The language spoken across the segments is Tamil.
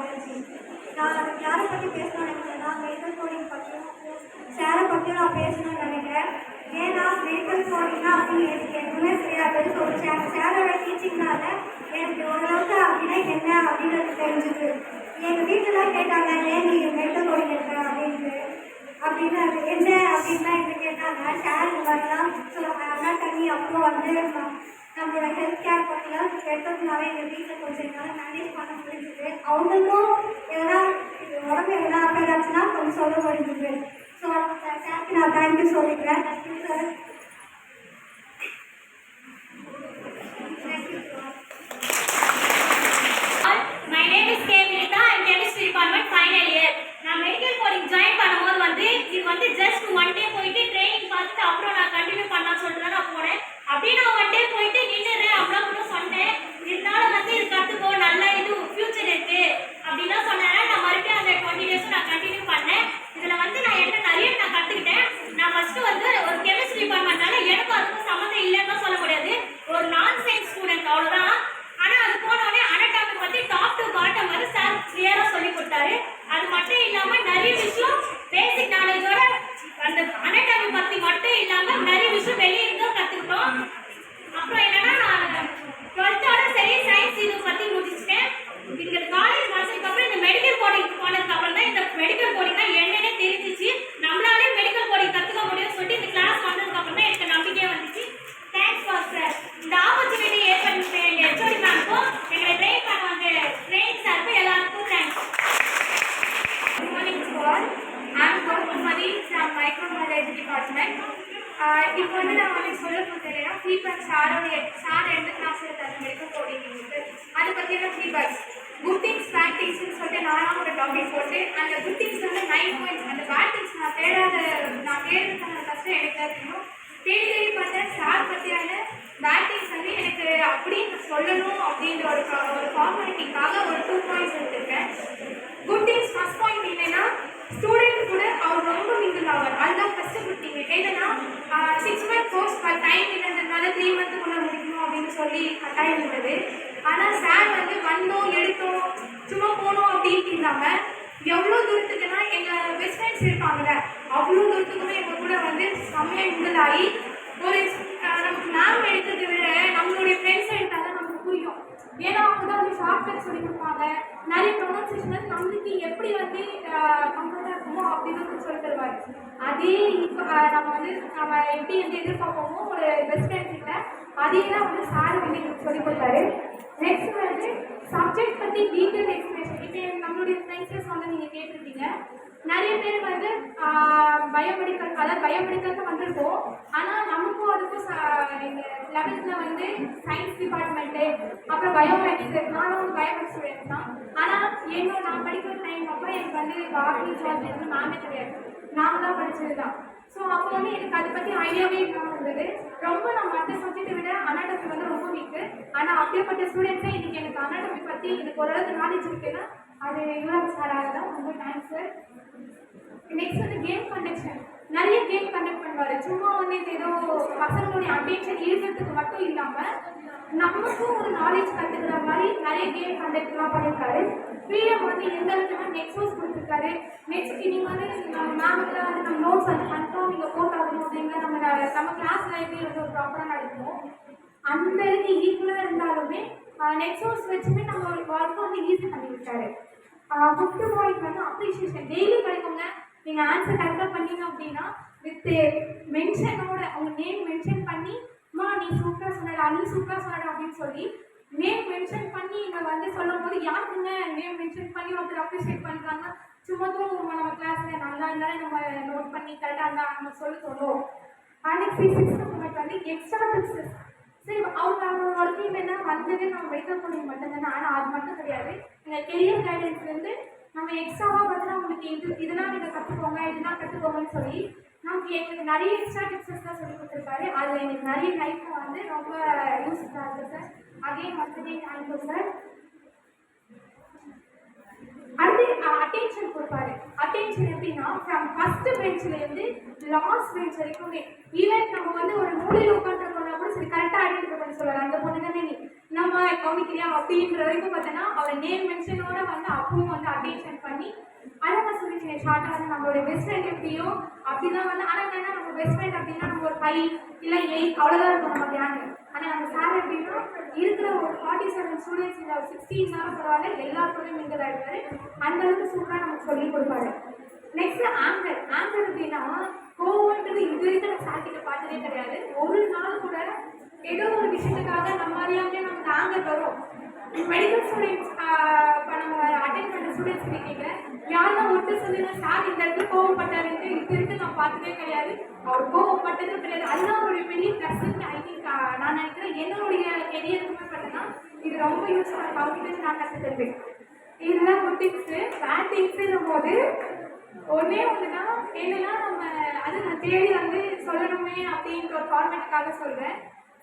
நிகழ்ச்சி. நான் யாரை பற்றி பேசணும்னு நினைக்கிறேன்னா மெடிக்கல் கோடிங் பற்றியும் சேரை பற்றியும் நான் பேசணும்னு நினைக்கிறேன். ஏன்னா மெடிக்கல் கோடிங்னா அப்படின்னு எனக்கு எதுவுமே தெரியாது. ஸோ சேரோட டீச்சிங்னால எனக்கு ஓரளவுக்கு அப்படின்னா என்ன அப்படின்றது தெரிஞ்சுது. எங்கள் வீட்டில் கேட்டாங்க, ஏன் நீ மெடிக்கல் கோடிங் இருக்க அப்படின்ட்டு. அப்படின்னு என்ன அப்படின்னா என்ன கேட்டாங்க, ஷேர் இந்த மாதிரிலாம் அனாட்டமி அப்புறம் வந்து நம்மளோட ஹெல்த் கேர் பற்றிலாம் கேட்டதுனால எங்கள் வீட்டில் கொஞ்சம் என்னால் மேனேஜ் பண்ண முடிஞ்சுது. அவங்களுக்கும் எதனா உடம்பு எதனா அஃபேர் ஆச்சுன்னா கொஞ்சம் சொல்ல முடிஞ்சுது. ஸோ சாருக்கு நான் தேங்க்யூ சொல்லிக்கிறேன். Thank you sir. My name is K. Vinitha. I am chemistry department final year. நான் மெடிக்கல் கோடிங் ஜாயின் பண்ணும்போது வந்து இது வந்து ஜஸ்ட் ஒன் டே போயிட்டு ட்ரைனிங் பார்த்துட்டு அப்புறம் நான் கண்டினியூ பண்ணலாம்னு சொல்லிட்டு தான் நான் போனேன். அப்படியே நான் ஒன் டே போயிட்டு நின்றுறேன் அவ்வளோ கூட சொன்னேன். இருந்தாலும் வந்து இது கற்றுக்கோ, நல்ல இது ஃபியூச்சர் இருக்கு அப்படின்லாம் சொன்னேன். நான் மறுபடியும் அந்த 20 டேஸும் நான் கண்டினியூ பண்ணேன். இதில் வந்து நான் என்ன நிறைய நான் கற்றுக்கிட்டேன். நான் ஃபஸ்ட்டு வந்து ஒரு கெமிஸ்ட்ரி டிபார்ட்மெண்ட்னால எனக்கும் அதுக்கும் சம்மந்தம் இல்லைன்னு தான் சொல்ல முடியாது. ஒரு நான் சயின்ஸ் ஸ்டூடெண்ட் அவ்வளோதான். ஆனால் அது போனோடனே அனாட்டமி பற்றி டாப் டு பாட்டம் வந்து சார் கிளியராக சொல்லி கொடுத்தாரு. அது மட்டும் இல்லாமல் நிறைய விஷயம் பேசிக் நாலேஜோட அந்த அனாட்டமி பற்றி மட்டும் இல்லாமல் நிறைய விஷயம் வெளியே இருந்தும் கற்றுக்கிட்டோம். அப்புறம் என்னன்னா நான் 12th சரி சயின்ஸ் இது பற்றி முடிச்சிட்டேன். இங்கே காலேஜ் வந்ததுக்கப்புறம் இந்த மெடிக்கல் கோடிங் போனதுக்கப்புறம் தான் இந்த மெடிக்கல் கோடிங்னா என்னன்னே தெரிஞ்சிச்சு. நம்மளாலே மெடிக்கல் கோடிங் கற்றுக்க முடியும்னு சொல்லிட்டு இந்த கிளாஸ் வந்ததுக்கப்புறம் தான் எனக்கு நம்பிக்கையே வந்துச்சு. Thanks for sir. இந்த ஆப்பர்ச்சுனிட்டி ஏற்படுத்த ஹெச்ஓடி மேம்க்கும் எங்களை ட்ரெயின் பண்ண வந்த ட்ரெயின் சாருக்கு எல்லாருக்கும் thanks. Good morning to all. I am Gauri from Microbiology Department. இப்போ வந்து நான் வந்து சொல்ல போகிறேன்னா ஃபீட்பேக் சார் எந்த கிளாஸ் எடுத்தாரு மெடிக்கல் கோடிங்க்கு அதை பற்றியான ஃபீட்பேக்ஸ் குட் திங்ஸ் பேட் திங்ஸ்னு சொல்லிட்டு நானும் ஒரு டாபிக் போட்டு அந்த குட் திங்ஸ் வந்து 9 பாயிண்ட்ஸ், அந்த பேட் திங்ஸ் நான் தேடுறதுக்கான கஷ்டம் எனக்கு தெரியும். தேடி பார்த்தேன் சார் பற்றியான பேட் திங்ஸ் வந்து எனக்கு அப்படின்னு சொல்லணும் அப்படின்ற ஒரு ஃபார்மாலிட்டிக்காக ஒரு 2 பாயிண்ட்ஸ் எடுத்துருக்கேன். குட் திங்ஸ் ஃபர்ஸ்ட் பாயிண்ட் என்னன்னா ஸ்டூடெண்ட் கூட அவர் ரொம்ப மிங்கிள் ஆவார். அதுதான் ஃபர்ஸ்ட் குட் திங். என்னன்னா 6 month கோர்ஸ் டைம் இருந்ததுனால 3 monthக்குள்ள முடிக்கணும் அப்படின்னு சொல்லி கட்டாயம் இருந்தது. ஆனால் சார் வந்து வந்தோம் எடுத்தோம் சும்மா போனோம் அப்படின்ட்டு இல்லாமல் எவ்வளோ தூரத்துக்குன்னா எங்கள் பெஸ்ட் ஃப்ரெண்ட்ஸ் இருப்பாங்கல்ல அவ்வளோ தூரத்துக்குமே எங்கள் கூட வந்து செம்மையாக மிங்கிள் ஆகி ஒரு நமக்கு மேம் எடுத்ததை விட நம்மளுடைய ஃப்ரெண்ட்ஸ் எடுத்தால் தான் நமக்கு புரியும். ஏன்னா அவங்க தான் வந்து ஷார்ட்கட் சொல்லி கொடுப்பாங்க. நிறைய ப்ரொனன்சியேஷன் வந்து நம்மளுக்கு எப்படி வந்து கம்ஃபர்ட்டாக இருக்குமோ அப்படின்னு சொல்லி தருவார். அதே இப்போ நம்ம எப்படி வந்து எதிர்பார்ப்போமோ ஒரு பெஸ்ட் ஃப்ரெண்ட் கிட்ட அதே தான் வந்து சார் வந்து எனக்கு சொல்லி கொடுத்தாரு. நெக்ஸ்ட் வந்து சப்ஜெக்ட் பற்றி டீட்டெயில் எக்ஸ்பிளேஷன். இப்போ நம்மளுடைய ஃப்ரெண்ட்ஸஸ் வந்து நீங்கள் கேட்டிருக்கீங்க. நிறைய பேர் வந்து பயோமெடிக்கலுக்கு வந்திருக்கோம். ஆனால் நமக்கும் அதுக்கும் எங்கள் 11th வந்து சயின்ஸ் டிபார்ட்மெண்ட்டு அப்புறம் பயோமேக்ஸ். நானும் பயோமேக்ஸ் ஸ்டூடெண்ட் தான். ஆனால் நான் படிக்கிற டைம் அப்போ எனக்கு வந்து பாட்னி ஜுவாலஜி வந்து மேமே கிடையாது, நான் தான் படித்தது தான். ஸோ அப்போ வந்து எனக்கு அதை பற்றி ஐடியாவே இல்லாமல் இருந்தது. ரொம்ப நான் மற்ற சப்ஜெக்டை விட அனாட்டமி வந்து ரொம்ப வீக்கு. ஆனால் அப்படியேப்பட்ட ஸ்டூடெண்ட்ஸே இன்றைக்கி எனக்கு அனாட்டமி பற்றி எனக்கு ஓரளவுக்கு நாலேஜ் இருக்குன்னா அது யுவராஜ் சாராக தான். ரொம்ப தேங்க்ஸ் சார். நெக்ஸ்ட் வந்து கேம் கண்டக்ஷன். நிறைய கேம் கண்டக்ட் பண்ணுவார். சும்மா வந்து ஏதோ பசங்களுடைய அட்டென்ஷன் ஈர்க்கிறதுக்கு மட்டும் இல்லாமல் நமக்கும் ஒரு நாலேஜ் கற்றுக்கிற மாதிரி நிறைய கேம் கண்டக்ட்லாம் பண்ணியிருக்காரு. ஃப்ரீடம் வந்து எந்த அளவுக்கு எக்ஸ்போஸ் கொடுத்துருக்காரு. நெக்ஸ்ட் நீங்கள் வந்து நம்ம மேமுக்குலாம் வந்து நம்ம நோட்ஸ் வந்து கன்ஃபார்ம் நீங்கள் போட்டாகணும் அப்படின்னா நம்ம கிளாஸில் எப்படி வந்து ஒரு ப்ராப்பராக நடக்கும் அந்த இதுக்கு ஈக்குவலாக இருந்தாலுமே நெக்ஸ்ட் வச்சுமே நம்ம ஒர்க்கு வந்து ஈஸி பண்ணி விட்டாரு. 5th பாயிண்ட் வந்து அப்ரிஷியேஷன். டெய்லி கிடைக்குங்க. நீங்கள் ஆன்சர் கரெக்டாக பண்ணீங்க அப்படின்னா வித் மென்ஷனோட அவங்க நேம் மென்ஷன் பண்ணி நீ சூப்பராக சொன்னடா நீ சூப்பராக சொன்னடா அப்படின்னு சொல்லி நேம் மென்ஷன் பண்ணி இங்கே வந்து சொல்லும் போது யாருக்குங்க நேம் மென்ஷன் பண்ணி ஒருத்தர் அப்ரிஷியேட் பண்ணுறாங்க. சும்மா தூங்க நம்ம கிளாஸில் நல்லா இருந்தாலும் நம்ம நோட் பண்ணி கரெக்டாக இருந்தால் நம்ம சொல்லுவோம். நெக்ஸ்ட் 6th பாயிண்ட் வந்து எக்ஸ்ட்ரா டிப்ஸஸ். சரி அவங்களோட டீம் என்ன வந்தது நம்ம மெடிக்கல் கோடிங் மட்டும்தானே. ஆனால் அது மட்டும் கிடையாது. எங்கள் கெரியர் கைடன்ஸ்லேருந்து நம்ம எக்ஸ்ட்ராவாக வந்து நம்மளுக்கு இதெல்லாம் நீங்கள் கற்றுக்கோங்க இதெல்லாம் கற்றுக்கோங்கன்னு சொல்லி எங்களுக்கு நிறைய எக்ஸ்ட்ரா டிப்ஸஸ்லாம் சொல்லி கொடுத்துருக்காரு. அதில் எங்களுக்கு நிறைய லைஃப்பில் வந்து ரொம்ப யூஸ்ஃபுல்லாக இருக்குது சார். அதே மாதிரி தேங்க்யூ சார். அடுத்து அட்டென்ஷன் கொடுப்பாரு. அட்டென்ஷன் எப்படின்னா ஃப்ரம் ஃபர்ஸ்ட் பெஞ்சிலேருந்து லாஸ்ட் பெஞ்ச் வரைக்குமே ஈவன் நம்ம வந்து ஒரு மூலையில் உட்காந்துருக்கோம்னா கூட சரி கரெக்டாக ஐடென்டிஃபை பண்ணி சொல்லுவார். அந்த பொண்ணு தானே நம்ம கவனிக்கிறியா அப்படின்ற வரைக்கும் பார்த்தோன்னா அவரை நேம் மென்ஷனோட வந்து அப்பவும் வந்து அட்டென்ஷன் பண்ணி அதை நான் சொல்லிச்சேன் ஷார்ட்டாக வந்து நம்மளோட பெஸ்ட் ஃப்ரெண்ட் எப்படியோ அப்படிதான் வந்து ஆனால் என்னன்னா நம்ம பெஸ்ட் ஃப்ரெண்ட் அப்படின்னா நம்ம ஒரு 5 இல்லை 8 அவ்வளோதான் இருக்கும் நம்ம கேங்கு. ஆனால் நம்ம சார் எப்படின்னா இருக்கிற ஒரு 47 ஸ்டூடெண்ட்ஸ் இல்லை ஒரு 16 நேரம் பரவாயில்ல எல்லாத்தோடையும் மிங்கல் ஆகிடுவாரு. அந்த அளவுக்கு சூப்பராக நமக்கு சொல்லி கொடுப்பாரு. நெக்ஸ்ட் ஆங்கர் அப்படின்னா கோவம்ன்றது இது வரைக்கும் நான் சார்கிட்ட பார்த்ததே கிடையாது. ஒரு நாள் கூட ஏதோ ஒரு விஷயத்துக்காக நம்ம அறியாமே நமக்கு ஆங்கர் வரும். மெடிக்கல் ஸ்டூடெண்ட்ஸ் நம்ம அட்டென்ட் பண்ணுற ஸ்டூடெண்ட்ஸ் கேட்குறேன், யாரெல்லாம் ஒருத்தர் சொல்லுங்க சார் இந்த இடத்துல கோவப்பட்டாருன்ட்டு இது வரைக்கும் நான் பார்த்ததே கிடையாது. அவர் கோவப்பட்டதும் கிடையாது. அதுதான் ஒரு பெரிய ப்ளஸ்ன்னு ஐ திங்க் நான் நினைக்கிறேன். என்னுடைய கெரியருக்குமே பார்த்தீங்கன்னா இது ரொம்ப யூஸ்ஃபுல்லாக கான்ஃபிடன்ஸ் நான் கற்றுத்தருவேன். இதெல்லாம் குட் திங்ஸு. பேட் திங்ஸுன்னும் போது ஒன்றே ஒன்று தான் என்னன்னா நம்ம அது நான் தேடி வந்து சொல்லணுமே அப்படின்ற ஒரு ஃபார்மேட்டுக்காக சொல்கிறேன்.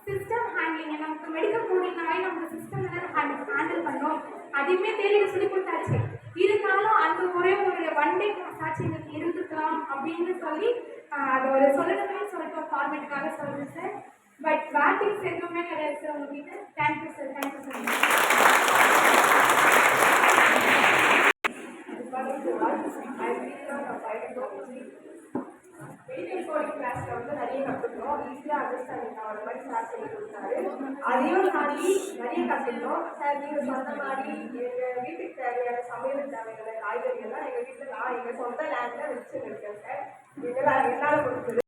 சிஸ்டம் ஹேண்ட்லிங் நமக்கு மெடிக்கல் கோடிங்னாலே நமக்கு சிஸ்டம் ஹேண்டில் பண்ணோம். அதையுமே தேடி சொல்லி கொடுத்தாச்சு. இருந்தாலும் அந்த ஒரே ஒரு 1 டே கிளாஸ் ஆச்சு எங்களுக்கு இருந்துக்கலாம் அப்படின்னு சொல்லி அது ஒரு சொல்லணுமே சொல்லிட்டு ஒரு ஃபார்மேட்டுக்காக சொல்கிறேன் சார். பட் பேட் திங்ஸ் எதுவுமே கிடையாது சார் உங்ககிட்ட. Thank you sir. Thank you medical coding கிளாஸில் வந்து நிறைய கற்றுக்கிட்டோம். ஈஸியாக அண்டர்ஸ்டாண்டிங் ஆகிற மாதிரி சார் சொல்லி கொடுத்தாரு. அதையும் தாண்டி நிறைய கற்றுக்கிட்டோம். சார் நீங்கள் சொன்ன மாதிரி எங்கள் வீட்டுக்கு தேவையான சமையல் தேவையான காய்கறிகள்லாம் எங்கள் வீட்டில் நான் எங்கள் சொந்த லேண்டில் வச்சு இருக்கேன் சார். இதெல்லாம் என்னால் கொடுத்தது.